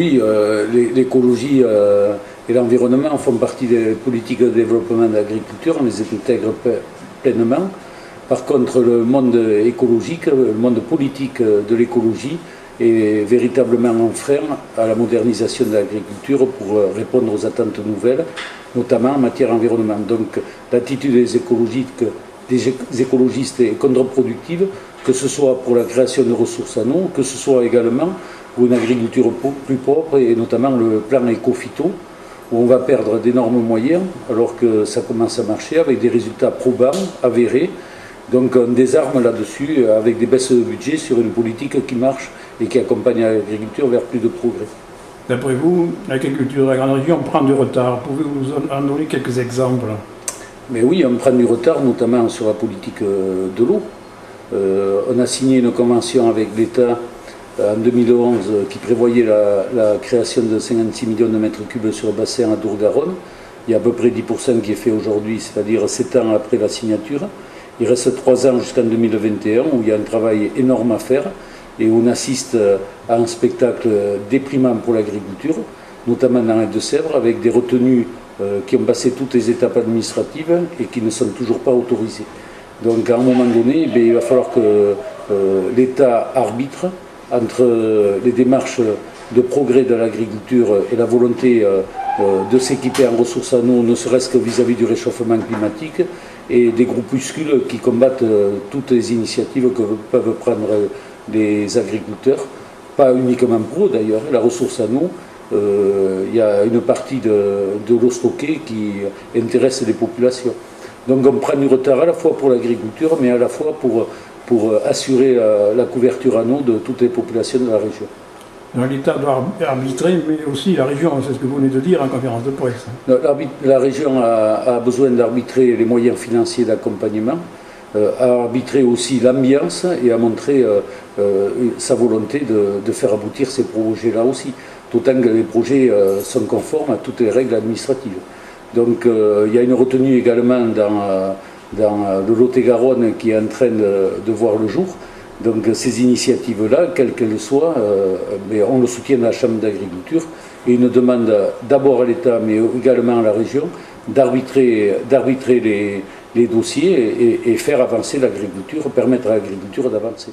Oui, l'écologie et l'environnement font partie des politiques de développement de l'agriculture, on les intègre pleinement. Par contre, le monde écologique, le monde politique de l'écologie est véritablement un frein à la modernisation de l'agriculture pour répondre aux attentes nouvelles, notamment en matière environnementale. Donc l'attitude des écologistes est contre-productive, que ce soit pour la création de ressources en eau, que ce soit également pour une agriculture plus propre, et notamment le plan éco-phyto, où on va perdre d'énormes moyens, alors que ça commence à marcher avec des résultats probants, avérés. Donc on désarme là-dessus avec des baisses de budget sur une politique qui marche et qui accompagne l'agriculture vers plus de progrès. D'après vous, l'agriculture de la grande région prend du retard. Pouvez-vous en donner quelques exemples? Mais oui, on prend du retard, notamment sur la politique de l'eau. On a signé une convention avec l'État en 2011 qui prévoyait la création de 56 millions de mètres cubes sur le bassin à Dour-Garonne. Il y a à peu près 10% qui est fait aujourd'hui, c'est-à-dire 7 ans après la signature. Il reste 3 ans jusqu'en 2021 où il y a un travail énorme à faire et où on assiste à un spectacle déprimant pour l'agriculture, notamment dans les Deux-Sèvres, avec des retenues qui ont passé toutes les étapes administratives et qui ne sont toujours pas autorisées. Donc à un moment donné, il va falloir que l'État arbitre entre les démarches de progrès de l'agriculture et la volonté de s'équiper en ressources en eau, ne serait-ce que vis-à-vis du réchauffement climatique, et des groupuscules qui combattent toutes les initiatives que peuvent prendre les agriculteurs, pas uniquement pour eux d'ailleurs. La ressource en eau, il y a une partie de l'eau stockée qui intéresse les populations. Donc on prend du retard à la fois pour l'agriculture, mais à la fois pour assurer la couverture en eau de toutes les populations de la région. Donc l'État doit arbitrer, mais aussi la région, c'est ce que vous venez de dire en conférence de presse. La région a besoin d'arbitrer les moyens financiers d'accompagnement, à arbitrer aussi l'ambiance et à montrer sa volonté de faire aboutir ces projets-là aussi, d'autant que les projets sont conformes à toutes les règles administratives. Donc il y a une retenue également dans le Lot-et-Garonne qui est en train de voir le jour. Donc ces initiatives-là, quelles qu'elles soient, on le soutient à la Chambre d'agriculture et une demande d'abord à l'État mais également à la région d'arbitrer les dossiers et faire avancer l'agriculture, permettre à l'agriculture d'avancer.